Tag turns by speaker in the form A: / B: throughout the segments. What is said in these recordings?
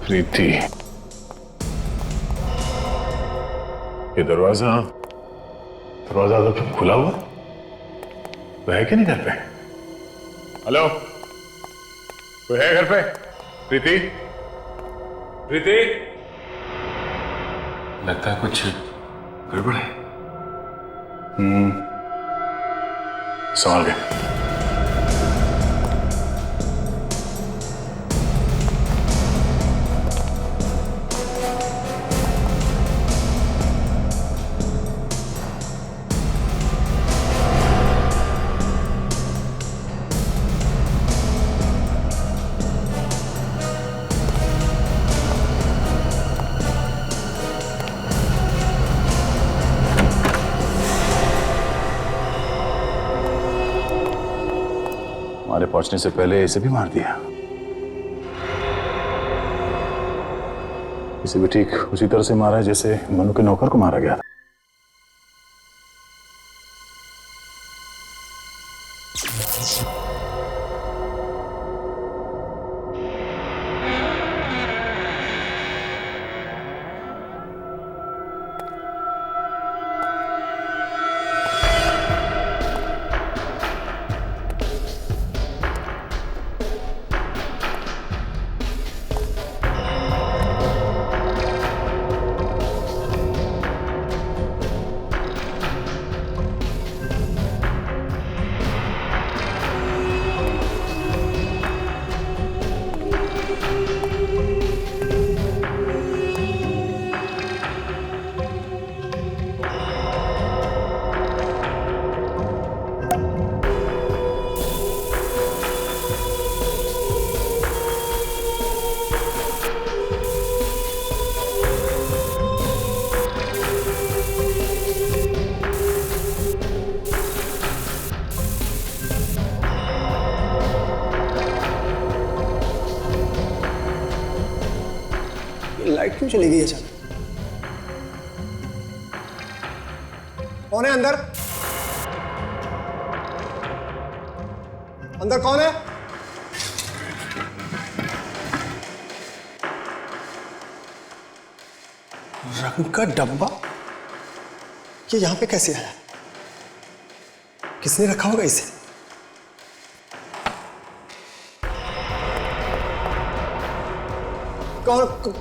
A: प्रीति, ये दरवाजा तो खुला हुआ, वो है कि नहीं घर पे? हेलो, कोई है घर पे? प्रीति, प्रीति, लगता है कुछ गड़बड़ है। संभाल के। हमारे पहुंचने से पहले इसे भी मार दिया। इसे भी ठीक उसी तरह से मारा है जैसे मनु के नौकर को मारा गया था।
B: लाइट क्यों चली गई अचानक? कौन है अंदर? अंदर कौन है? रंग का डब्बा ये यहां पे कैसे आया? किसने रखा होगा इसे?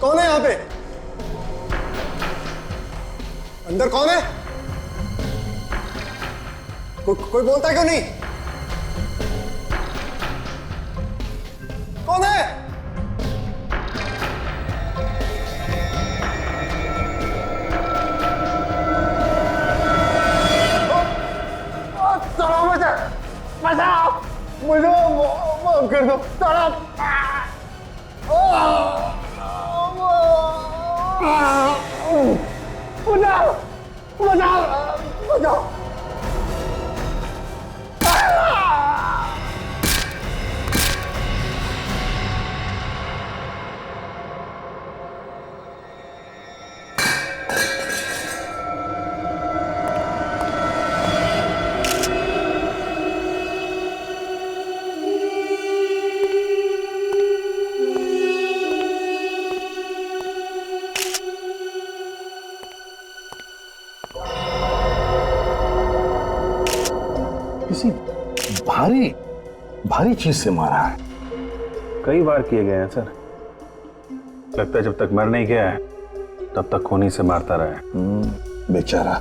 B: कौन है यहां पे? अंदर कौन है? कोई बोलता क्यों नहीं? कौन है? बचाओ मुझे, माफ कर दो। बचाओ बचाओ बचाओ।
A: किसी भारी चीज से मारा है।
C: कई बार किए गए हैं सर। लगता है जब तक मर नहीं गया है तब तक खूनी से मारता रहा है।
A: बेचारा।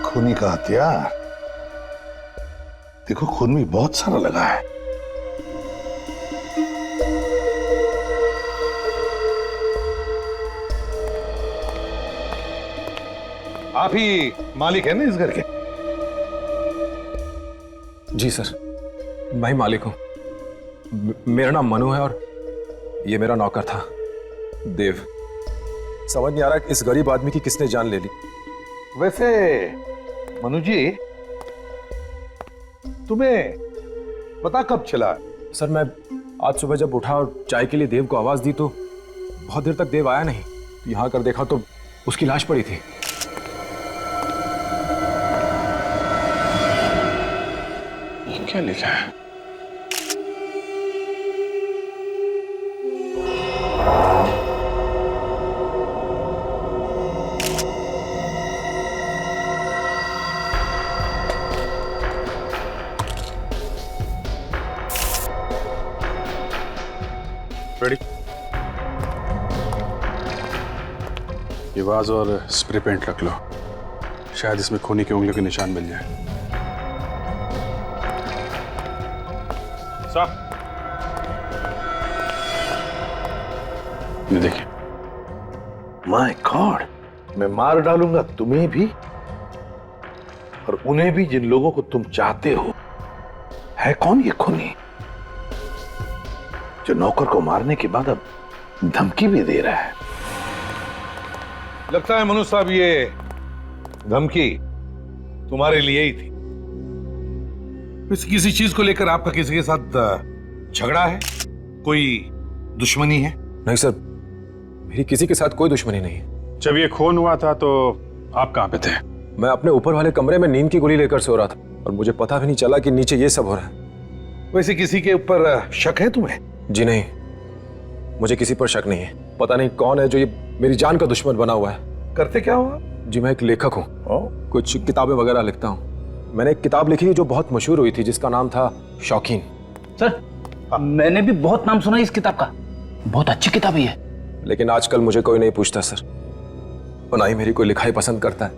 A: खूनी का हथियार देखो, खून भी बहुत सारा लगा है। आप ही मालिक है ना इस घर के?
D: जी सर, मैं ही मालिक हूं। मेरा नाम मनु है और ये मेरा नौकर था देव। समझ नहीं आ रहा कि इस गरीब आदमी की किसने जान ले ली।
A: वैसे मनु जी, तुम्हें पता कब चला?
D: सर मैं आज सुबह जब उठा और चाय के लिए देव को आवाज दी तो बहुत देर तक देव आया नहीं। तो यहाँ कर देखा तो उसकी लाश पड़ी थी।
C: ये क्या लिखा है? रेडी? ये वाज और स्प्रे पेंट रख लो, शायद इसमें खूनी की उंगलियों के निशान मिल जाए। साहब, ये देखिए।
E: माय गॉड, मैं मार डालूंगा तुम्हें भी और उन्हें भी जिन लोगों को तुम चाहते हो। है कौन ये खूनी जो नौकर को मारने के बाद अब धमकी भी दे रहा है?
F: लगता है मनु साहब ये धमकी तुम्हारे लिए ही थी। किसी चीज को लेकर आपका किसी के साथ झगड़ा है, कोई दुश्मनी है?
D: नहीं सर, मेरी किसी के साथ कोई दुश्मनी नहीं है।
C: जब ये खून हुआ था तो आप कहाँ पे थे?
D: मैं अपने ऊपर वाले कमरे में नींद की गोली लेकर सो रहा था और मुझे पता भी नहीं चला कि नीचे ये सब हो रहा है।
F: वैसे किसी के ऊपर शक है तुम्हें?
D: जी नहीं, मुझे किसी पर शक नहीं है। पता नहीं कौन है जो ये मेरी जान का दुश्मन बना हुआ है।
F: करते क्या हुआ?
D: जी मैं एक लेखक हूँ, कुछ किताबें वगैरह लिखता हूँ। मैंने एक किताब लिखी जो बहुत मशहूर हुई थी जिसका नाम था शौकीन।
G: सर, मैंने भी बहुत नाम सुना इस किताब का, बहुत अच्छी किताब ही है।
D: लेकिन आजकल मुझे कोई नहीं पूछता सर, और ना ही मेरी कोई लिखाई पसंद करता है।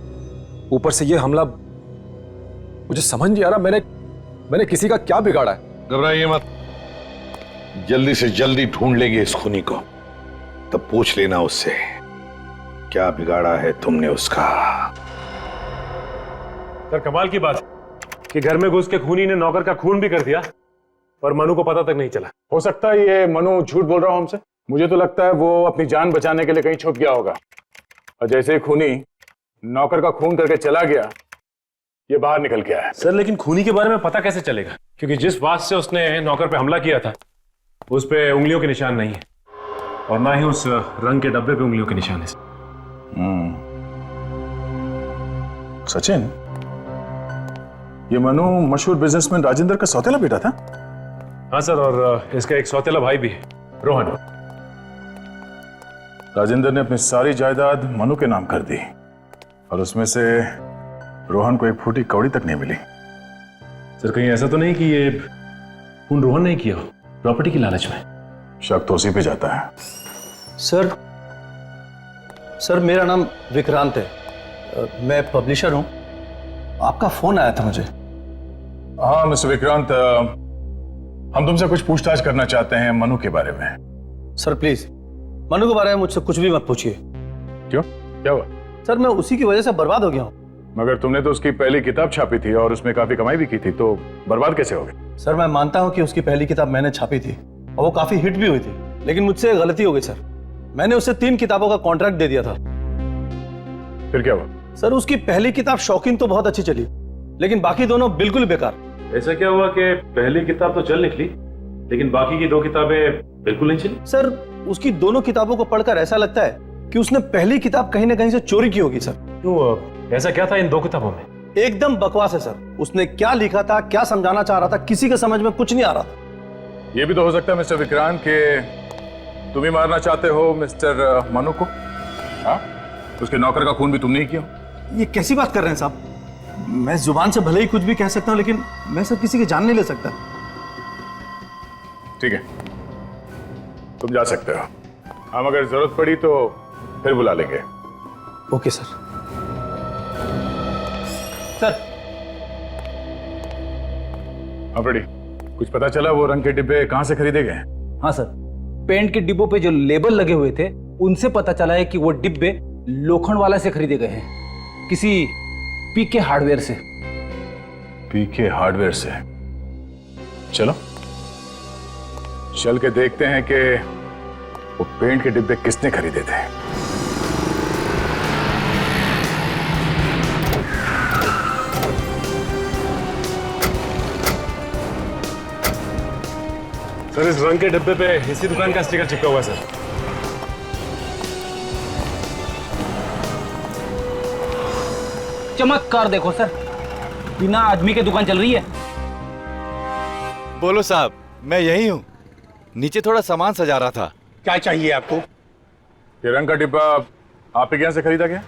D: ऊपर से ये हमला, मुझे समझ नहीं आ रहा मैंने किसी का क्या बिगाड़ा है।
F: घबराइए मत, जल्दी से जल्दी ढूंढ लेंगे इस खूनी को, तब पूछ लेना उससे क्या बिगाड़ा है तुमने उसका।
H: सर कमाल की बात कि घर में घुस के खूनी ने नौकर का खून भी कर दिया और मनु को पता तक नहीं चला।
A: हो सकता है ये मनु झूठ बोल रहा हो हमसे। मुझे तो लगता है वो अपनी जान बचाने के लिए कहीं छुप गया होगा, और जैसे ही खूनी नौकर का खून करके चला गया, ये बाहर निकल के आया।
H: सर लेकिन खूनी के बारे में पता कैसे चलेगा, क्योंकि जिस बात से उसने नौकर पे हमला किया था उस पे उंगलियों के निशान नहीं है और ना ही उस रंग के डब्बे पे उंगलियों के निशान है।
A: सचिन, ये मनु मशहूर बिजनेसमैन राजेंद्र का सौतेला बेटा था?
H: हाँ सर, और इसका एक सौतेला भाई भी है, रोहन।
A: राजेंद्र ने अपनी सारी जायदाद मनु के नाम कर दी और उसमें से रोहन को एक फूटी कौड़ी तक नहीं मिली।
H: सर कहीं ऐसा तो नहीं कि ये खून रोहन नहीं किया हो प्रॉपर्टी की लालच में?
A: शक तो उसी पे जाता है।
B: सर मेरा नाम विक्रांत है, मैं पब्लिशर हूं। आपका फोन आया था मुझे।
A: हाँ मिस्टर विक्रांत, हम तुमसे कुछ पूछताछ करना चाहते हैं मनु के बारे में।
B: सर प्लीज मनु के बारे में मुझसे कुछ भी मत पूछिए।
A: क्यों, क्या हुआ?
B: सर मैं उसी की वजह से बर्बाद हो गया हूँ।
A: मगर तुमने तो उसकी पहली किताब छापी थी और उसमें काफी कमाई भी की थी, तो बर्बाद कैसे हो गई?
B: सर मैं मानता हूँ कि उसकी पहली किताब मैंने छापी थी और वो काफी हिट भी हुई थी, लेकिन मुझसे गलती हो गई सर। मैंने उसे 3 किताबों का कॉन्ट्रैक्ट दे दिया था।
A: फिर क्या हुआ?
B: सर उसकी पहली किताब शौकीन तो बहुत अच्छी चली, लेकिन बाकी दोनों बिल्कुल बेकार।
H: ऐसा क्या हुआ कि पहली किताब तो चल निकली लेकिन बाकी की 2 किताबें बिल्कुल नहीं चली?
B: सर उसकी दोनों किताबों को पढ़कर ऐसा लगता है कि उसने पहली किताब कहीं ना कहीं से चोरी की होगी सर।
H: क्यों, ऐसा क्या था इन 2 किताबों में?
B: एकदम बकवास है सर। उसने क्या लिखा था, क्या समझाना चाह रहा था, किसी के समझ में कुछ नहीं आ रहा था।
A: ये भी तो हो सकता है मिस्टर विक्रांत के तुम ही मारना चाहते हो मिस्टर मनु को। हाँ, उसके नौकर का खून भी तुमने ही किया।
B: ये कैसी बात कर रहे हैं साहब? मैं जुबान से भले ही कुछ भी कह सकता हूं, लेकिन मैं सर किसी की जान नहीं ले सकता।
A: ठीक है, तुम जा सकते हो। हम अगर जरूरत पड़ी तो फिर बुला लेंगे।
B: Okay sir. सर
A: रेडी, कुछ पता चला वो रंग के डिब्बे कहां से खरीदे गए?
G: हाँ सर, पेंट के डिब्बों पे जो लेबल लगे हुए थे उनसे पता चला है कि वो डिब्बे लोखंड वाला से खरीदे गए हैं, किसी पीके हार्डवेयर से।
A: पीके हार्डवेयर से? चलो चल के देखते हैं कि वो पेंट के डिब्बे किसने खरीदे थे।
H: सर इस रंग के डब्बे पे इसी दुकान का स्टिकर चिपका हुआ है सर।
G: चमत्कार देखो सर, बिना आदमी के दुकान चल रही है।
I: बोलो साहब, मैं यही हूँ। नीचे थोड़ा सामान सजा रहा था।
E: क्या चाहिए आपको?
A: ये रंग का डिब्बा आपके यहाँ से खरीदा गया?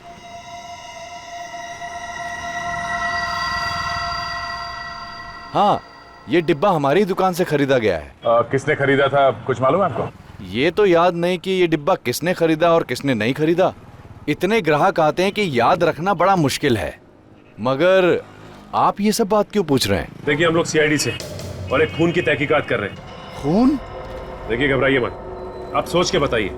I: हाँ, ये डिब्बा हमारी दुकान से खरीदा गया है।
A: किसने खरीदा था कुछ मालूम है आपको?
I: ये तो याद नहीं कि ये डिब्बा किसने खरीदा और किसने नहीं खरीदा। इतने ग्राहक आते हैं कि याद रखना बड़ा मुश्किल है। मगर आप ये सब बात क्यों पूछ रहे हैं?
H: देखिए हम लोग सीआईडी से और एक खून की तहकीकात कर रहे हैं।
I: खून?
H: देखिए घबराइए मत, आप सोच के बताइए,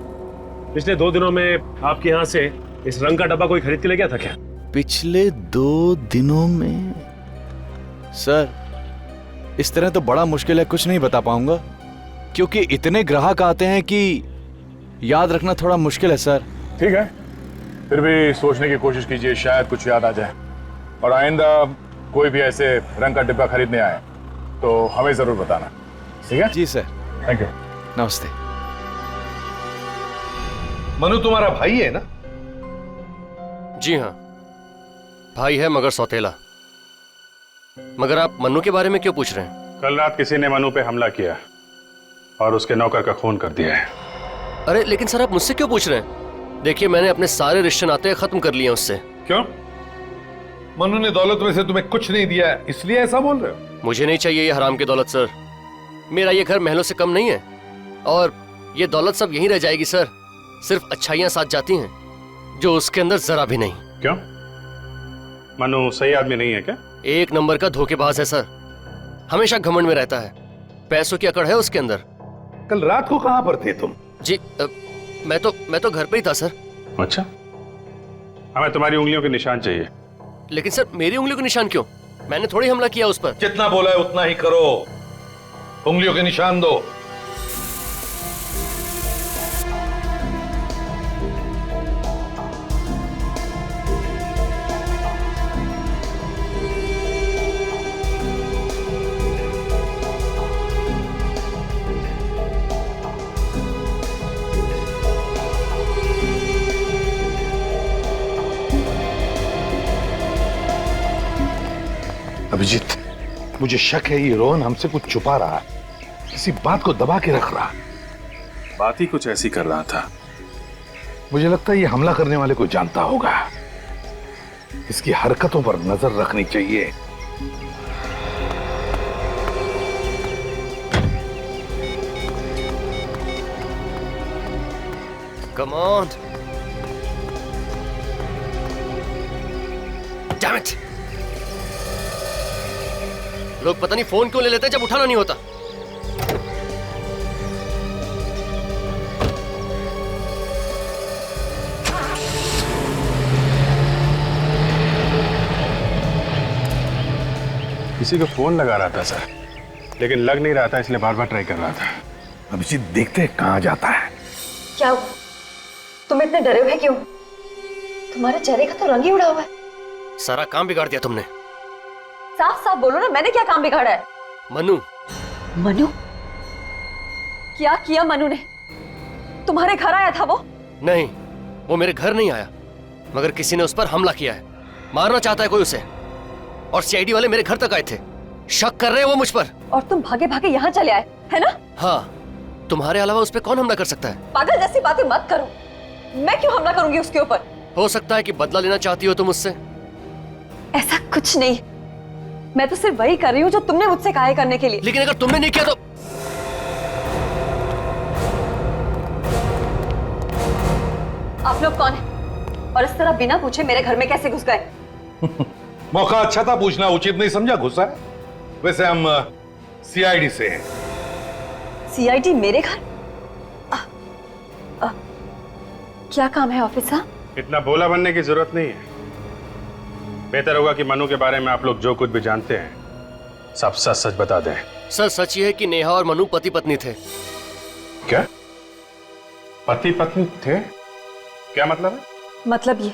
H: पिछले 2 दिनों में आपके यहाँ से इस रंग का डब्बा कोई खरीद के ले गया था क्या?
I: पिछले 2 दिनों में? सर, इस तरह तो बड़ा मुश्किल है, कुछ नहीं बता पाऊंगा, क्योंकि इतने ग्राहक आते हैं कि याद रखना थोड़ा मुश्किल है सर।
A: ठीक है, फिर भी सोचने की कोशिश कीजिए, शायद कुछ याद आ जाए। और आइंदा कोई भी ऐसे रंग का डिब्बा खरीदने आए तो हमें जरूर बताना, ठीक है?
I: जी सर।
A: Thank you.
I: नमस्ते।
E: मनु तुम्हारा भाई है ना?
J: जी हाँ, भाई है मगर सौतेला। मगर आप मन्नू के बारे में क्यों पूछ रहे हैं?
C: कल रात किसी ने मनु पे हमला किया और उसके नौकर का खून कर दिया है।
J: अरे लेकिन सर आप मुझसे क्यों पूछ रहे हैं? देखिए मैंने अपने सारे रिश्ते नाते खत्म कर लिए उससे।
E: क्यों? मनु ने दौलत में से तुम्हें कुछ नहीं दिया इसलिए ऐसा बोल रहे हो?
J: मुझे नहीं चाहिए ये हराम की दौलत सर। मेरा ये घर महलों से कम नहीं है और ये दौलत सब यहीं रह जाएगी सर। सिर्फ अच्छाइयां साथ जाती हैं जो उसके अंदर जरा भी नहीं।
C: क्यों? मनु सही आदमी नहीं है क्या?
J: 1 नंबर का धोखेबाज है सर, हमेशा घमंड में रहता है, पैसों की अकड़ है उसके अंदर।
E: कल रात को कहां पर थे तुम?
J: जी मैं तो घर पे ही था सर।
C: अच्छा, हमें तुम्हारी उंगलियों के निशान चाहिए।
J: लेकिन सर मेरी उंगलियों के निशान क्यों? मैंने थोड़ी हमला किया उस पर।
E: जितना बोला है उतना ही करो, उंगलियों के निशान दो। अभिजीत, मुझे शक है ये रोहन हमसे कुछ छुपा रहा है, किसी बात को दबा के रख रहा।
C: बात ही कुछ ऐसी कर रहा था।
E: मुझे लगता है ये हमला करने वाले को जानता होगा, इसकी हरकतों पर नजर रखनी चाहिए।
J: Come on. Damn it. लोग पता नहीं फोन क्यों ले लेते हैं जब उठाना नहीं होता।
C: किसी को फोन लगा रहा था सर, लेकिन लग नहीं रहा था इसलिए बार बार ट्राई कर रहा था।
E: अभिजीत देखते हैं कहां जाता है।
K: क्या हुआ? तुम इतने डरे हुए क्यों? तुम्हारे चेहरे का तो रंग ही उड़ा हुआ है।
J: सारा काम बिगाड़ दिया तुमने।
K: साफ साफ बोलो ना, मैंने क्या काम बिगाड़ा है?
J: मनु।
K: मनु? क्या किया मनु ने? तुम्हारे घर आया था वो?
J: नहीं, वो मेरे घर नहीं आया, मगर किसी ने उस पर हमला किया है। मारना चाहता है कोई उसे, और सीआईडी वाले मेरे घर तक आए थे। शक कर रहे हैं वो मुझ पर।
K: और तुम भागे भागे यहाँ चले आए, है ना?
J: हाँ, तुम्हारे अलावा उस पर कौन हमला कर सकता है?
K: पागल जैसी बातें मत करो। मैं क्यों हमला करूंगी उसके ऊपर?
J: हो सकता है कि बदला लेना चाहती हो तुम उससे।
K: ऐसा कुछ नहीं, मैं तो सिर्फ वही कर रही हूँ जो तुमने मुझसे कहा है करने के लिए।
J: लेकिन अगर तुमने नहीं किया तो?
K: आप लोग कौन है और इस तरह बिना पूछे मेरे घर में कैसे घुस गए?
E: मौका अच्छा था, पूछना उचित नहीं समझा, घुसा है। वैसे हम सीआईडी से हैं।
K: सीआईडी मेरे घर? क्या काम है ऑफिसर?
C: इतना भोला बनने की जरूरत नहीं है। बेहतर होगा कि मनु के बारे में आप लोग जो कुछ भी जानते हैं सब सच सच बता दें।
J: सर सच ये है कि नेहा और मनु पति पत्नी थे।
C: क्या? पति पत्नी थे? क्या मतलब है?
K: मतलब ये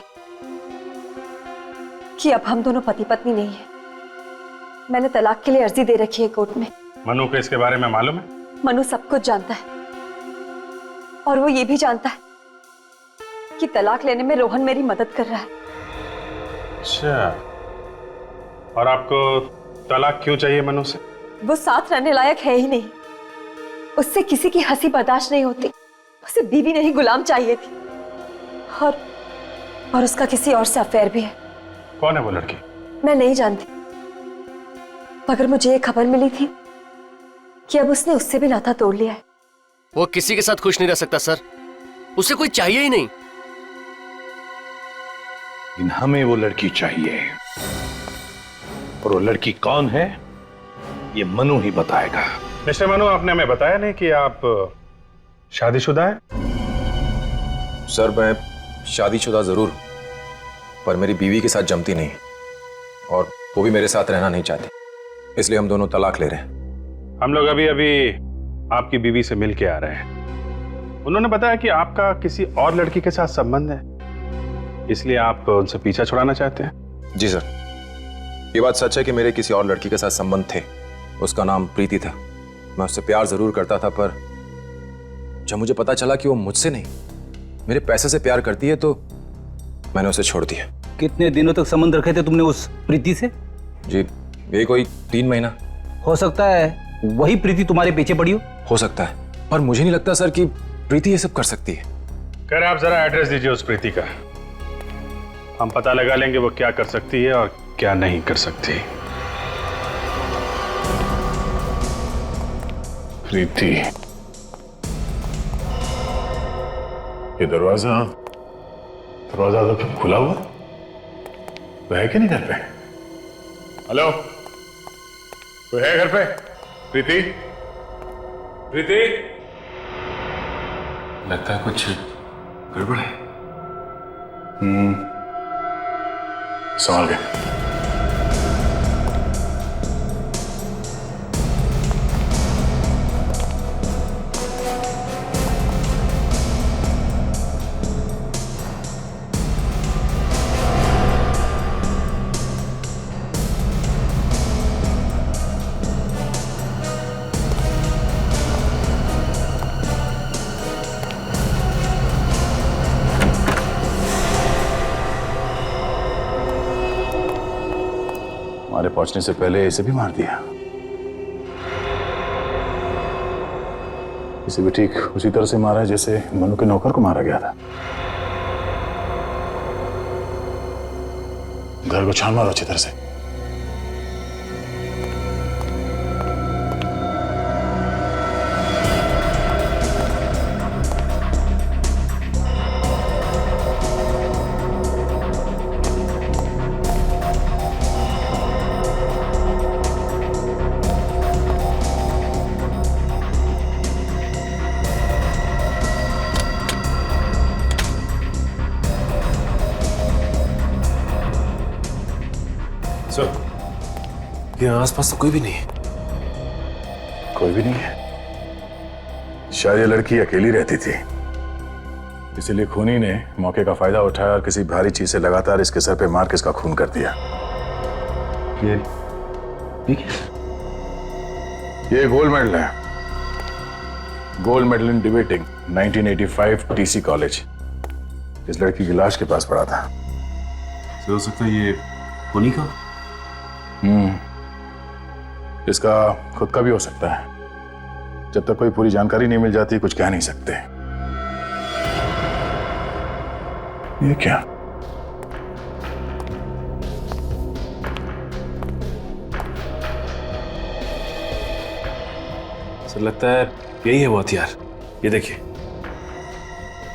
K: कि अब हम दोनों पति पत्नी नहीं है। मैंने तलाक के लिए अर्जी दे रखी है कोर्ट में।
C: मनु को इसके बारे में मालूम है?
K: मनु सब कुछ जानता है और वो ये भी जानता है कि तलाक लेने में रोहन मेरी मदद कर रहा है।
C: अच्छा, और आपको तलाक क्यों चाहिए मनु से?
K: वो साथ रहने लायक है ही नहीं, उससे किसी की हंसी बर्दाश्त नहीं होती, उसे बीवी नहीं गुलाम चाहिए थी। और उसका किसी और से अफेयर भी है।
C: कौन है वो लड़की?
K: मैं नहीं जानती, मगर मुझे ये खबर मिली थी कि अब उसने उससे भी नाता तोड़ लिया है।
J: वो किसी के साथ खुश नहीं रह सकता सर, उसे कोई चाहिए ही नहीं।
F: लेकिन हमें वो लड़की चाहिए, और वो लड़की कौन है ये मनु ही बताएगा।
C: मिस्टर मनु, आपने हमें बताया नहीं कि आप शादीशुदा हैं?
D: सर मैं शादीशुदा जरूर, पर मेरी बीवी के साथ जमती नहीं, और वो भी मेरे साथ रहना नहीं चाहती, इसलिए हम दोनों तलाक ले रहे हैं।
C: हम लोग अभी अभी आपकी बीवी से मिल के आ रहे हैं। उन्होंने बताया कि आपका किसी और लड़की के साथ संबंध है, इसलिए आप उनसे पीछा छुड़ाना चाहते हैं।
D: जी सर, ये बात सच है कि मेरे किसी और लड़की के साथ संबंध थे। उसका नाम प्रीति था। मैं उससे प्यार जरूर करता था, पर जब मुझे पता चला कि वो मुझसे नहीं मेरे पैसे से प्यार करती है तो मैंने उसे छोड़ दिया।
G: कितने दिनों तक संबंध रखे थे तुमने उस प्रीति से?
D: जी यही कोई 3 महीना।
G: हो सकता है वही प्रीति तुम्हारे पीछे पड़ी
D: हो सकता है, पर मुझे नहीं लगता सर कि प्रीति ये सब कर सकती है।
C: कह रहे आप जरा एड्रेस दीजिए उस प्रीति का, हम पता लगा लेंगे वो क्या कर सकती है और क्या नहीं कर सकती।
A: प्रीति, ये दरवाजा तो खुला हुआ, वो है कि नहीं घर पे? हेलो, कोई है घर पे? प्रीति, प्रीति, लगता है कुछ गड़बड़ है। संभाल के। हमारे पहुंचने से पहले इसे भी मार दिया। इसे भी ठीक उसी तरह से मारा है जैसे मनु के नौकर को मारा गया था। घर को छान मारो अच्छी तरह से।
H: यहाँ आसपास तो कोई भी नहीं है।
A: कोई भी नहीं है? शायद ये लड़की अकेली रहती थी, इसीलिए खूनी ने मौके का फायदा उठाया और किसी भारी चीज से लगातार इसके सर पे मार के इसका खून कर दिया। ये गोल्ड मेडल है, gold medal in debating 1985 TC college. इस लड़की की लाश के पास पड़ा था।
H: हो सकता है ये खूनी का?
A: इसका खुद का भी हो सकता है। जब तक कोई पूरी जानकारी नहीं मिल जाती कुछ कह नहीं सकते। ये क्या?
H: सर लगता है यही है वो हथियार। ये देखिए,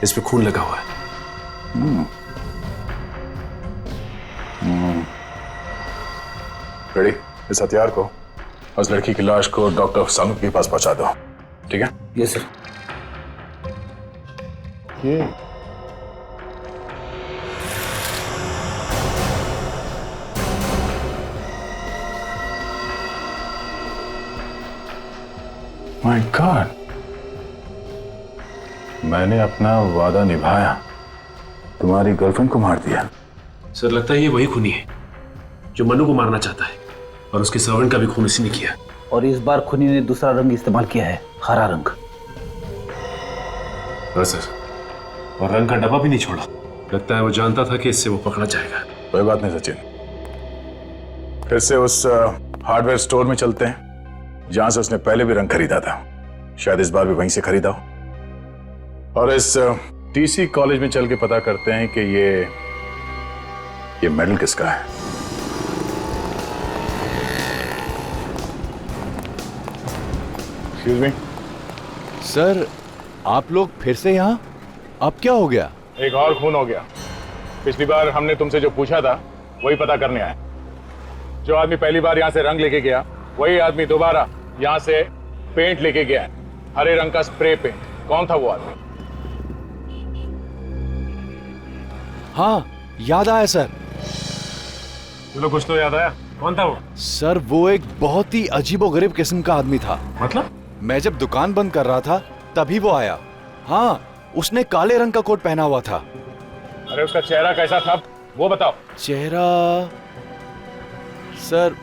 H: इस पे खून लगा हुआ है।
A: रेडी? इस हथियार को उस लड़की की लाश को डॉक्टर सानू के पास पहुंचा दो, ठीक है?
G: Yes sir.
A: ये माय गॉड, मैंने अपना वादा निभाया, तुम्हारी गर्लफ्रेंड को मार दिया।
H: सर लगता है ये वही खूनी है जो मनु को मारना चाहता है, और उसके सर्वेंट का भी खून इसी ने किया।
G: और इस बार खूनी ने दूसरा रंग इस्तेमाल किया है।
B: हरा रंग।
H: बस सर, और रंग का डब्बा भी नहीं छोड़ा। लगता है वो जानता था कि इससे वो पकड़ा जाएगा।
A: कोई बात नहीं सचिन, फिर से उस हार्डवेयर स्टोर में चलते हैं जहां से उसने पहले भी रंग खरीदा था। शायद इस बार भी वहीं से खरीदा हो। और इस टीसी कॉलेज में चल के पता करते हैं कि ये मेडल किसका है। एक्सक्यूज मी
I: सर, आप लोग फिर से यहाँ? अब क्या हो गया?
A: एक और खून हो गया। पिछली बार हमने तुमसे जो पूछा था वही पता करने आए। जो आदमी पहली बार यहाँ से रंग लेके गया वही आदमी दोबारा यहाँ से पेंट लेके गया है, हरे रंग का स्प्रे पेंट। कौन था वो आदमी?
I: हाँ, याद आया सर।
H: चलो कुछ तो याद आया। कौन था वो?
I: सर, वो एक बहुत ही अजीबोगरीब किस्म का आदमी था।
H: मतलब?
I: मैं जब दुकान बंद कर रहा था तभी वो आया। हाँ, उसने काले रंग का कोट पहना हुआ था।
A: अरे उसका चेहरा कैसा था वो बताओ।
I: चेहरा? सर,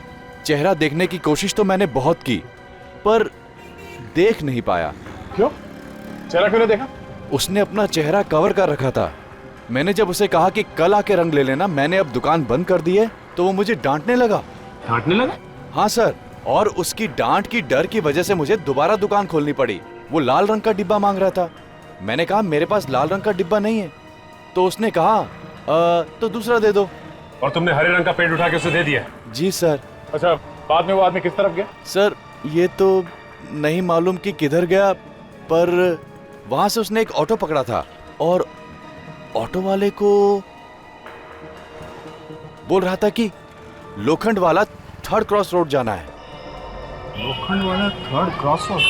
I: चेहरा देखने की कोशिश तो मैंने बहुत की, पर देख नहीं पाया।
A: क्यों? चेहरा क्यों नहीं देखा?
I: उसने अपना चेहरा कवर कर रखा था। मैंने जब उसे कहा कि कल आके रंग ले लेना, मैंने अब दुकान बंद कर दी है, तो वो मुझे डांटने लगा।
H: डांटने लगा?
I: हाँ सर, और उसकी डांट की डर की वजह से मुझे दोबारा दुकान खोलनी पड़ी। वो लाल रंग का डिब्बा मांग रहा था। मैंने कहा मेरे पास लाल रंग का डिब्बा नहीं है। तो उसने कहा तो दूसरा दे दो।
H: और तुमने हरे रंग का पेंट उठा के उसे दे दिया?
I: जी सर।
A: अच्छा, बाद में वो आदमी किस तरफ गया?
I: सर, ये तो नहीं मालूम कि किधर गया, पर वहां से उसने एक ऑटो पकड़ा था और ऑटो वाले को बोल रहा था कि लोखंड वाला 3rd क्रॉस रोड जाना है।
H: लोखंड वाला 3rd क्रॉस रोड?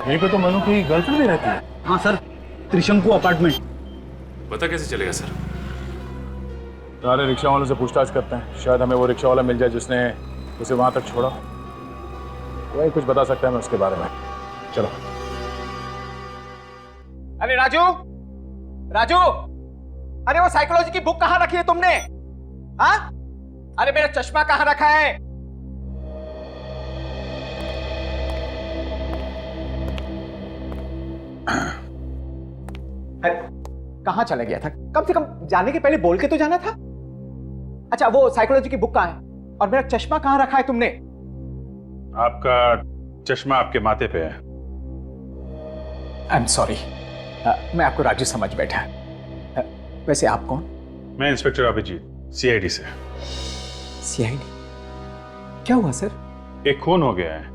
H: यहीं पे तो मनु की गर्लफ्रेंड भी रहती है।
G: हाँ सर, त्रिशंकु अपार्टमेंट।
H: पता कैसे चलेगा सर?
A: सारे रिक्शा वालों से पूछताछ करते हैं, शायद हमें वो रिक्शा वाला मिल जाए जिसने उसे वहां तक छोड़ा। वही कुछ बता सकता है मैं उसके बारे में। चलो।
L: अरे राजू, राजू, अरे वो साइकोलॉजी की बुक कहां रखी है तुमने? हाँ? अरे मेरा चश्मा कहां रखा है? कहां चला गया था? कम से कम जाने के पहले बोल के तो जाना था। अच्छा, वो साइकोलॉजी की बुक कहां है? और मेरा चश्मा कहां रखा है तुमने?
C: आपका चश्मा आपके माथे पे है।
L: आई एम सॉरी, मैं आपको राजू समझ बैठा। वैसे आप कौन?
C: मैं इंस्पेक्टर अभिजीत, सीआईडी से।
L: सीआईडी? क्या हुआ सर?
C: एक खून हो गया है,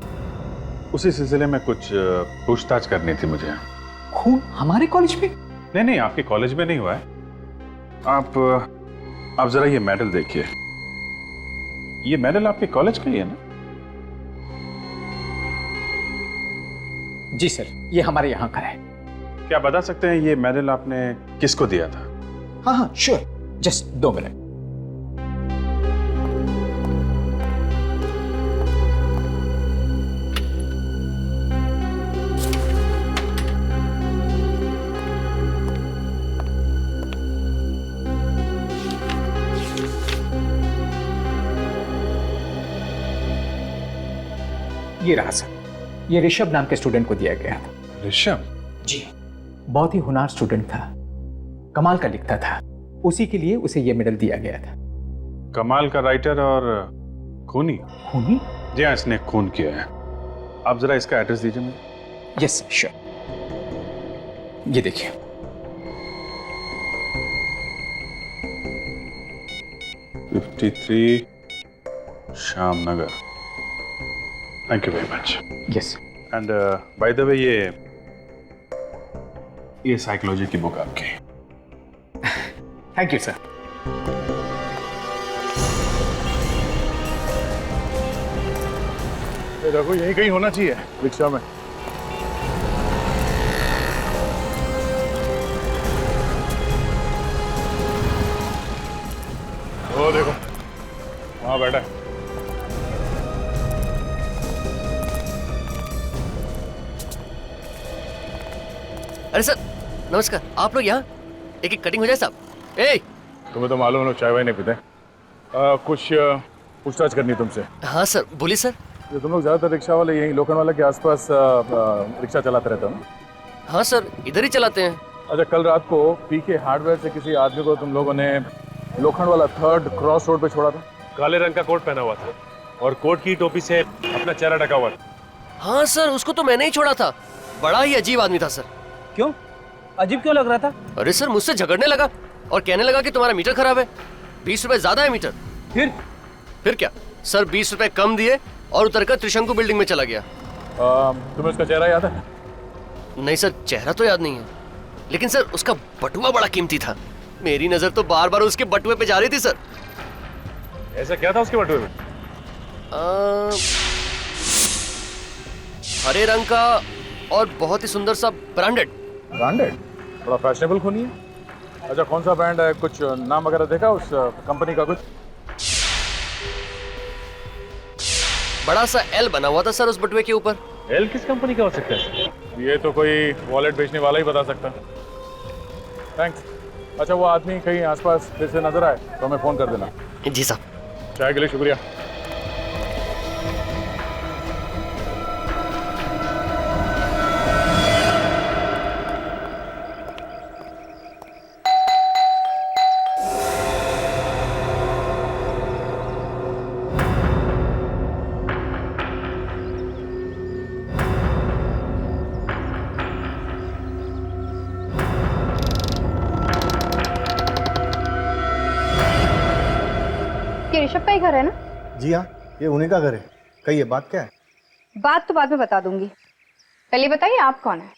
C: उसी सिलसिले में कुछ पूछताछ करनी थी मुझे।
L: खून हमारे कॉलेज में?
C: नहीं, आपके कॉलेज में नहीं हुआ है। आप जरा ये मेडल देखिए। ये मेडल आपके कॉलेज का ही है ना?
L: जी सर, ये हमारे यहाँ का है।
C: क्या बता सकते हैं ये मेडल आपने किसको दिया था?
L: हाँ हाँ श्योर, जस्ट 2 मिनट। ये रहा सर, ये ऋषभ नाम के स्टूडेंट को दिया गया था।
C: ऋषभ?
L: जी, बहुत ही होनहार स्टूडेंट था, कमाल का लिखता था, उसी के लिए उसे ये मेडल दिया गया था।
C: कमाल का राइटर और खूनी?
L: खूनी?
C: जी हाँ, इसने खून किया है। आप जरा इसका एड्रेस दीजिए मुझे।
L: यस श्योर, ये देखिए।
C: (53) Shyam Nagar. Thank you very much.
L: Yes.
C: And by the way, ये साइकोलॉजी की बुक आपकी।
L: Thank you sir.
A: देखो, यही कहीं होना चाहिए रिक्शा में। वो देखो, वहां बैठा है।
J: अरे सर नमस्कार, आप लोग यहाँ? एक कटिंग हो जाए साहब।
A: तुम्हें तो मालूम है लोग चाय वाय नहीं पीते। कुछ पूछताछ करनी तुमसे।
J: हाँ सर, बोलिए सर।
A: ये तुम लोग ज्यादातर रिक्शा वाले यही लोखंडवाला के आसपास रिक्शा चलाते रहते हो ना?
J: हाँ सर, इधर ही चलाते हैं।
A: अच्छा, कल रात को पीके हार्डवेयर से किसी आदमी को तुम लोगों ने लोखंडवाला 3rd क्रॉस रोड पे छोड़ा था?
H: काले रंग का कोट पहना हुआ था और कोट की टोपी से अपना चेहरा ढका हुआ था।
J: हाँ सर, उसको तो मैंने ही छोड़ा था। बड़ा ही अजीब आदमी था सर।
G: क्यों? अजीब क्यों लग रहा था?
J: अरे सर, मुझसे झगड़ने लगा और कहने लगा कि तुम्हारा मीटर खराब है, 20 रुपए ज्यादा है मीटर। फिर क्या सर, 20 रुपए कम दिए और उतरकर त्रिशंकु बिल्डिंग में चला गया।
A: तुम्हें उसका चेहरा याद है?
J: नहीं सर, चेहरा तो याद नहीं है, लेकिन सर उसका बटुआ बड़ा कीमती था। मेरी नजर तो बार बार उसके बटुए पे जा रही थी सर।
H: ऐसा क्या था उसके बटुए में?
J: हरे रंग का और बहुत ही सुंदर सा ब्रांडेड।
A: बड़ा फैशनेबल खूनी है। अच्छा, कौन सा ब्रांड है? कुछ नाम वगैरह देखा उस कंपनी का? कुछ
J: बड़ा सा एल बना हुआ था सर उस बटुए के ऊपर।
H: एल किस कंपनी का हो सकता है?
A: ये तो कोई वॉलेट बेचने वाला ही बता सकता। थैंक्स। अच्छा, वो आदमी कहीं आसपास फिर से नजर आए तो हमें फोन कर देना।
J: जी साहब।
A: चाय के लिए शुक्रिया।
K: ये ऋषभ का ही घर है ना?
B: जी हाँ, ये उन्हीं का घर है। कहिए, बात क्या है?
K: बात तो बाद में बता दूंगी, पहले बताइए आप कौन है?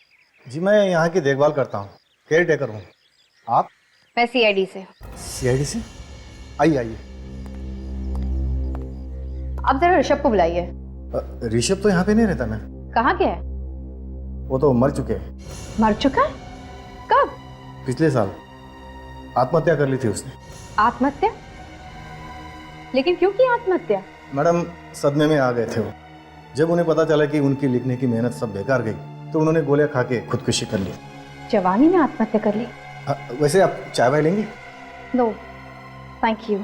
B: जी, मैं यहाँ की देखभाल करता हूँ, केयर टेकर हूँ। आप?
K: मैं सीआईडी से।
B: सीआईडी से? आइए आइए।
K: आप जरा ऋषभ को बुलाइए।
B: ऋषभ तो यहाँ पे नहीं रहता ना।
K: कहाँ गया है?
B: वो तो मर चुके हैं।
K: मर चुका है? कब?
B: पिछले साल आत्महत्या कर ली थी उसने।
K: आत्महत्या? लेकिन क्यों की आत्महत्या?
B: मैडम, सदमे में आ गए थे वो। जब उन्हें पता चला कि उनकी लिखने की मेहनत सब बेकार गई तो उन्होंने गोलियां खा के खुदकुशी कर ली।
K: जवानी में आत्महत्या कर ली?
B: वैसे आप चाय वाय लेंगे?
K: No thank you.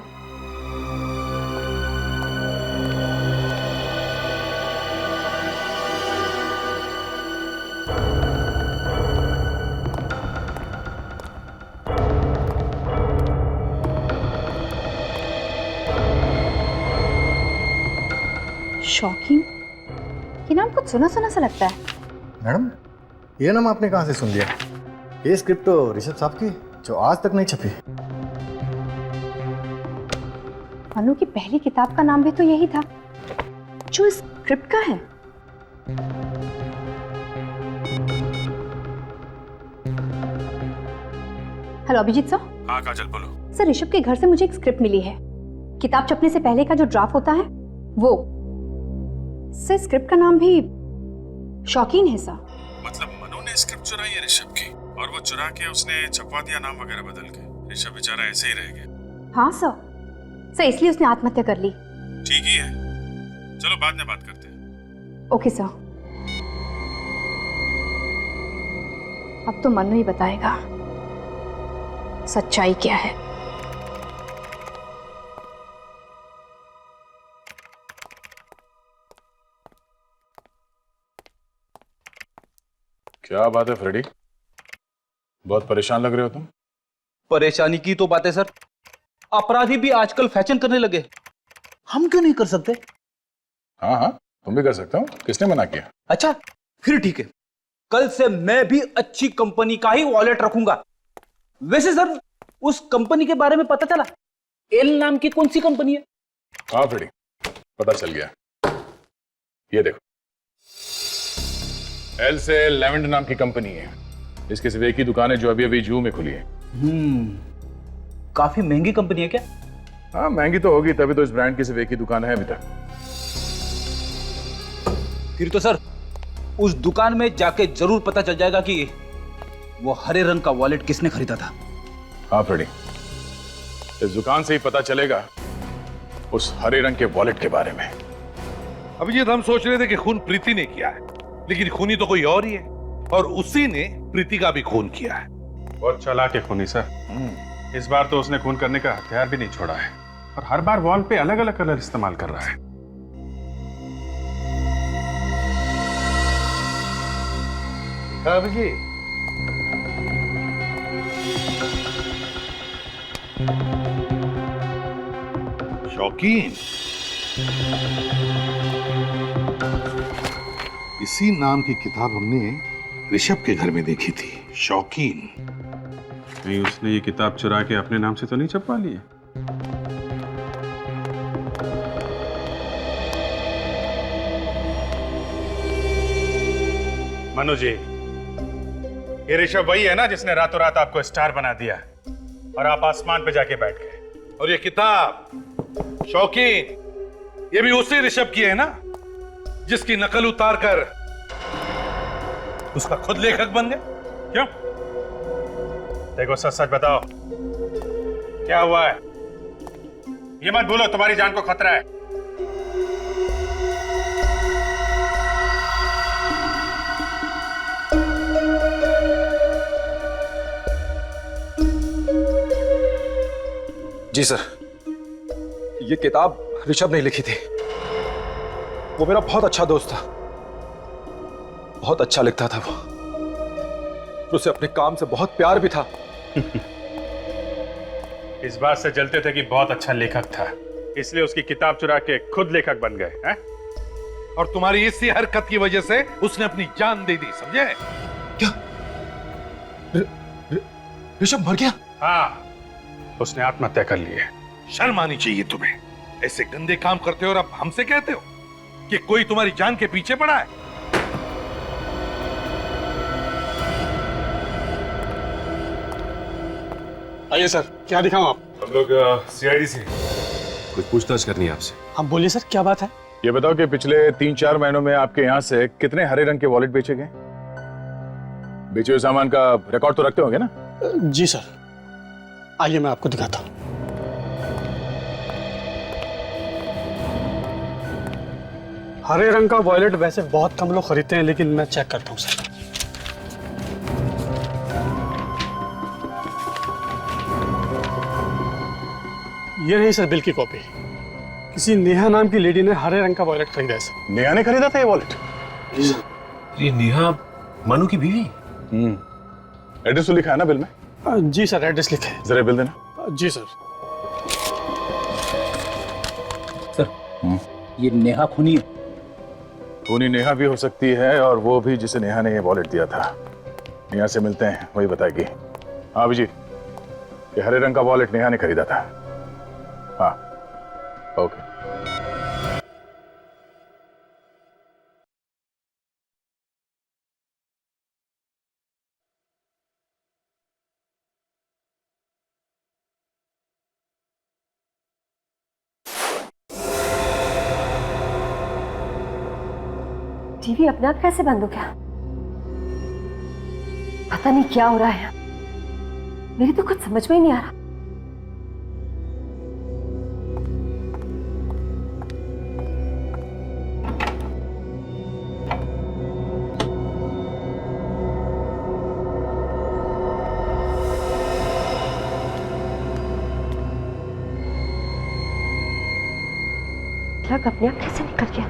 K: शॉकिंग, ये नाम कुछ सुना सुना सा लगता है।
B: मैडम, ये नाम आपने कहाँ से सुन लिया? ये स्क्रिप्ट तो ऋषभ साहब की, जो आज तक नहीं छपी।
K: अनु की पहली किताब का नाम भी तो यही था जो इस स्क्रिप्ट का है। Hello Abhijit sir.
H: हाँ काजल, बोलो।
K: सर, ऋषभ के घर से मुझे एक स्क्रिप्ट मिली है। किताब छपने से पहले का जो ड्राफ्ट होता है वो। सर, स्क्रिप्ट का नाम भी शौकीन है सर।
H: मतलब मनु ने स्क्रिप्ट चुराई है ऋषभ की और वो चुरा के उसने छपवा दिया नाम वगैरह बदल के। ऋषभ बेचारा ऐसे ही रह गया।
K: हाँ सर, इसलिए उसने आत्महत्या कर ली।
H: ठीक ही है, चलो बाद में बात करते हैं।
K: Okay sir. अब तो मनु ही बताएगा सच्चाई क्या है।
A: क्या बात है फ्रेडी, बहुत परेशान लग रहे हो तुम।
G: परेशानी की तो बात है सर, अपराधी भी आजकल फैशन करने लगे, हम क्यों नहीं कर सकते?
A: हाँ हाँ, तुम भी कर सकते हो, किसने मना किया?
G: अच्छा फिर ठीक है, कल से मैं भी अच्छी कंपनी का ही वॉलेट रखूंगा। वैसे सर, उस कंपनी के बारे में पता चला? एल नाम की कौन सी कंपनी है?
A: हाँ फ्रेडी, पता चल गया। ये देखो, एल से लेवेंड नाम की कंपनी है। इसकी सिर्फ एक ही दुकान है जो अभी अभी जू में खुली है।
G: काफी महंगी कंपनी है क्या?
A: हाँ महंगी तो होगी, तभी तो इस ब्रांड की सिर्फ एक ही दुकान है अभी तक।
G: फिर तो सर उस दुकान में जाके जरूर पता चल जाएगा कि वो हरे रंग का वॉलेट किसने खरीदा था।
A: हाँ फ्रेडी, इस दुकान से ही पता चलेगा उस हरे रंग के वॉलेट के बारे में।
F: अभी ये हम सोच रहे थे कि खून प्रीति ने किया है, लेकिन खूनी तो कोई और ही है और उसी ने प्रीति का भी खून किया है।
C: बहुत चालाक है खूनी सर। इस बार तो उसने खून करने का हथियार भी नहीं छोड़ा है और हर बार वॉल पे अलग अलग कलर इस्तेमाल कर रहा है।
E: देखा अभिजीत? शौकीन, इसी नाम की किताब हमने ऋषभ के घर में देखी थी। शौकीन।
C: नहीं, उसने ये किताब चुरा के अपने नाम से तो नहीं छपवा ली है? मनु जी, ये ऋषभ वही है ना जिसने रातों रात आपको स्टार बना दिया और आप आसमान पे जाके बैठ गए।
E: और ये किताब शौकीन, ये भी उसी ऋषभ की है ना जिसकी नकल उतार कर उसका खुद लेखक बन गया?
C: क्यों? देखो, सच सच बताओ, क्या हुआ है? ये मत भूलो, तुम्हारी जान को खतरा है।
D: जी सर, ये किताब ऋषभ ने लिखी थी। वो मेरा बहुत अच्छा दोस्त था, बहुत अच्छा लिखता था वो। उसे अपने काम से बहुत प्यार भी था।
C: इस बात से जलते थे कि बहुत अच्छा लेखक था, इसलिए उसकी किताब चुरा के खुद लेखक बन गए हैं?
E: और तुम्हारी इसी हरकत की वजह से उसने अपनी जान दे दी, समझे?
D: क्या? ऋषभ मर गया?
C: हाँ, उसने आत्महत्या कर ली है।
E: शर्म आनी चाहिए तुम्हें, ऐसे गंदे काम करते हो और अब हमसे कहते हो कि कोई तुम्हारी जान के पीछे पड़ा है।
B: आइए सर, क्या दिखाऊं आप?
H: हम लोग सीआईडी से कुछ पूछताछ करनी है आपसे।
B: आप बोलिए सर, क्या बात है?
A: ये बताओ कि पिछले 3-4 महीनों में आपके यहाँ से कितने हरे रंग के वॉलेट बेचे गए? बेचे हुए सामान का रिकॉर्ड तो रखते होंगे ना?
B: जी सर, आइए मैं आपको दिखाता हूँ। हरे रंग का वॉलेट वैसे बहुत कम लोग खरीदते हैं, लेकिन मैं चेक करता हूँ सर। ये नहीं सर, बिल की कॉपी। किसी नेहा नाम की लेडी ने हरे रंग का वॉलेट खरीदा है सर।
A: नेहा ने खरीदा था ये वॉलेट?
B: जी सर।
H: ये नेहा मनु की बीवी?
A: एड्रेस तो लिखा है ना बिल में?
B: जी सर, एड्रेस लिखा है।
A: जरा बिल देना।
B: जी सर।
G: सर, ये नेहा खूनी है।
A: खूनी नेहा भी हो सकती है, और वो भी जिसे नेहा ने ये वॉलेट दिया था। नेहा से मिलते हैं, वही बताएगी। हाँ अभिजीत, ये हरे रंग का वॉलेट नेहा ने खरीदा था। हाँ, ओके।
K: टीवी अपने आप कैसे बंद हो गया? पता नहीं क्या हो रहा है, मेरी तो कुछ समझ में ही नहीं आ रहा। प्लग अपने आप कैसे निकल गया?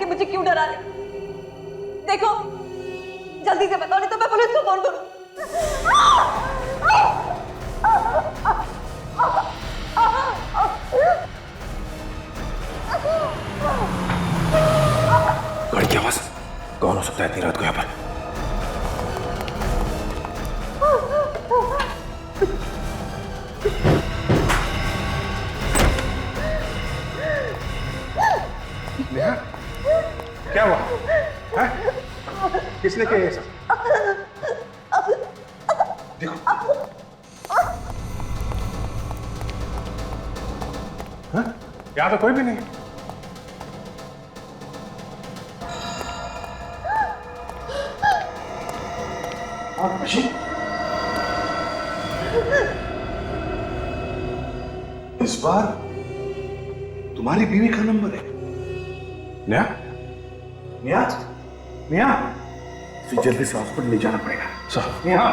M: मुझे क्यों डरा रहे? देखो जल्दी से बताओ, नहीं तो मैं पुलिस को फोन करूं।
C: नेहा, क्या हुआ? हैं? किसने किया ये सब? देखो। हाँ? यहाँ तो कोई भी नहीं। और मशीन?
F: इस बार तुम्हारी बीवी का नंबर है।
C: नेहा?
F: नेहा, नेहा, इसे जल्दी से हॉस्पिटल ले जाना पड़ेगा।
C: सर।
F: नेहा,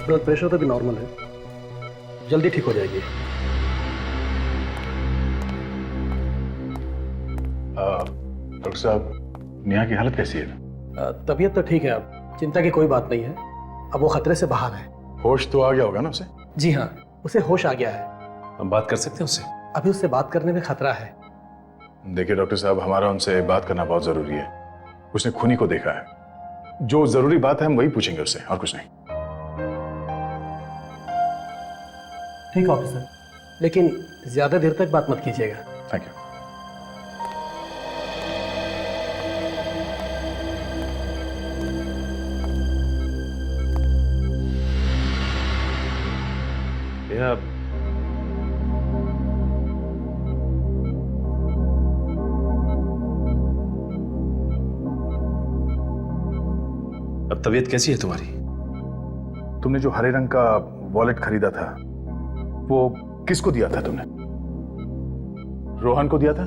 B: ब्लड प्रेशर तो भी नॉर्मल है, जल्दी ठीक हो जाएगी।
A: डॉक्टर साहब, नेहा की हालत कैसी है?
B: तबीयत तो ठीक है, अब चिंता की कोई बात नहीं है। अब वो खतरे से बाहर है।
A: होश तो आ गया होगा ना उसे?
B: जी हाँ, उसे होश आ गया है।
H: हम बात कर सकते हैं उससे?
B: अभी उससे बात करने में खतरा है।
A: देखिए डॉक्टर साहब, हमारा उनसे बात करना बहुत जरूरी है। उसने खूनी को देखा है। जो जरूरी बात है हम वही पूछेंगे उससे, और कुछ नहीं।
B: ठीक है ऑफिसर, लेकिन ज्यादा देर तक बात मत कीजिएगा।
A: Thank you.
H: अब तबीयत कैसी है तुम्हारी?
A: तुमने जो हरे रंग का वॉलेट खरीदा था, वो किसको दिया था तुमने? रोहन को दिया था?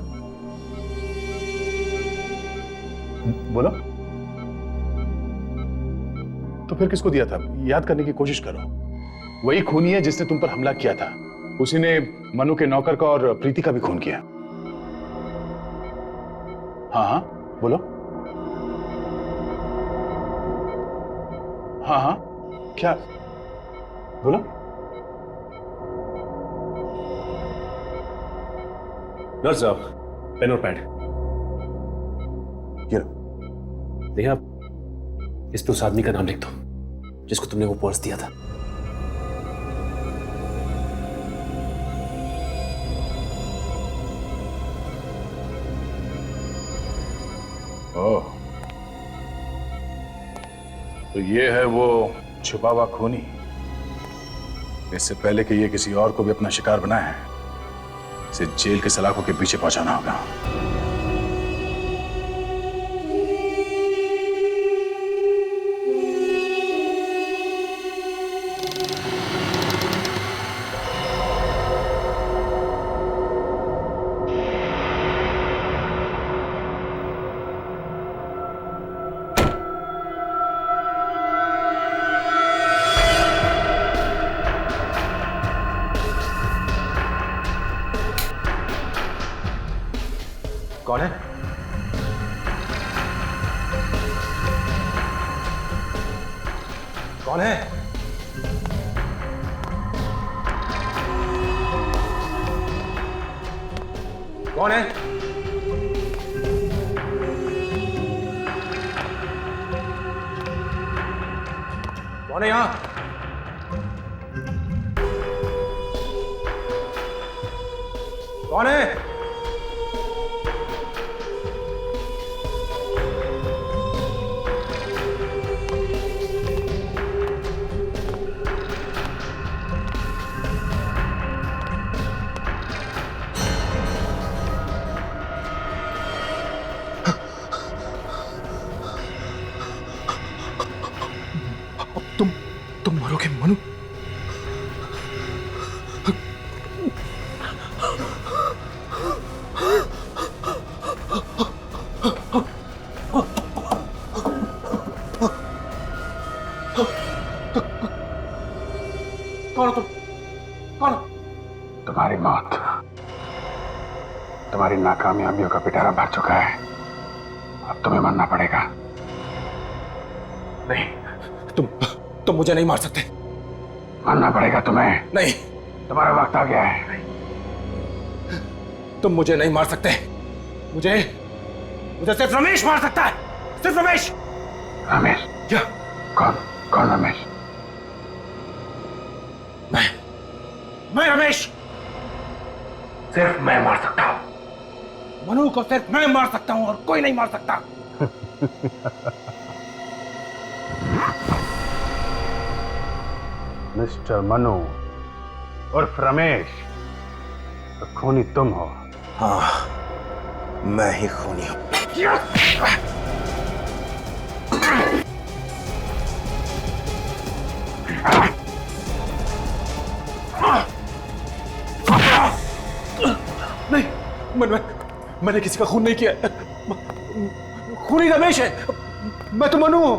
A: बोलो। तो फिर किसको दिया था? याद करने की कोशिश करो। वही खूनी है जिसने तुम पर हमला किया था। उसी ने मनु के नौकर का और प्रीति का भी खून किया। हाँ हाँ बोलो। हाँ हाँ क्या? बोलो।
H: नर्स साहब, पेन और पैड।
A: ये
H: नेहा, इस पे उस आदमी का नाम लिख दो जिसको तुमने वो पर्स दिया था।
A: ओह, तो ये है वो छुपा हुआ खूनी। इससे पहले कि ये किसी और को भी अपना शिकार बनाए, इसे जेल के सलाखों के पीछे पहुंचाना होगा।
D: कौन है? कौन है? कौन है? कौन है यहां? कौन है?
I: तुम मरोगे मनु।
L: कौन हो तुम? कौन?
C: तुम्हारी मौत, तुम्हारी नाकामयाबियों का पिटारा भर चुका है। अब तुम्हें मरना पड़ेगा।
L: नहीं, तुम मुझे नहीं मार सकते।
C: मरना पड़ेगा तुम्हें।
L: नहीं,
C: तुम्हारा वक्त आ गया है।
L: तुम मुझे नहीं मार सकते। मुझे सिर्फ रमेश मार सकता है। सिर्फ रमेश।
C: रमेश?
L: क्या?
C: कौन रमेश?
L: मैं रमेश। सिर्फ मैं मार सकता हूं। मनु को सिर्फ मैं मार सकता हूं और कोई नहीं मार सकता।
C: मिस्टर मनु उर्फ रमेश, तो खूनी तुम हो।
D: हाँ, मैं ही खूनी हूं।
L: नहीं, मैंने किसी का खून नहीं किया। खूनी रमेश है। मैं तो मनु हूं।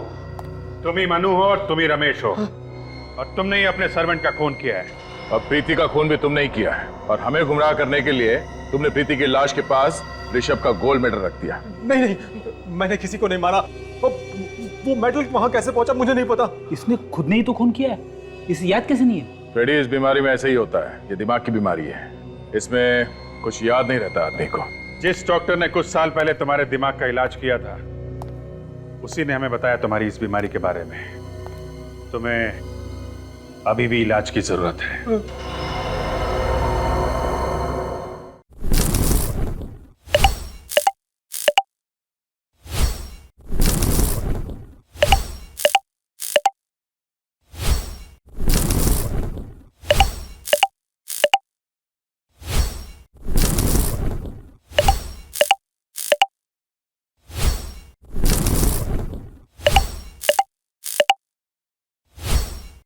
C: तुम ही मनु हो और तुम ही रमेश हो, और तुमने ही अपने सर्वेंट का खून किया है।
A: अब प्रीति का खून भी तुमने ही किया है, और हमें गुमराह करने के लिए तुमने प्रीति की लाश के पास ऋषभ का गोल्ड मेडल रख दिया।
L: नहीं, मैंने किसी को नहीं मारा। वो मेडल वहां कैसे पहुंचा मुझे नहीं पता।
G: इसने खुद ने ही तो खून किया है, इसे याद कैसे नहीं है?
A: फ्रेडी, इस बीमारी में ऐसे ही होता है। ये दिमाग की बीमारी है, इसमें कुछ याद नहीं रहता आदमी को।
C: जिस डॉक्टर ने कुछ साल पहले तुम्हारे दिमाग का इलाज किया था, उसी ने हमें बताया तुम्हारी इस बीमारी के बारे में। तुम्हें अभी भी इलाज की जरूरत है।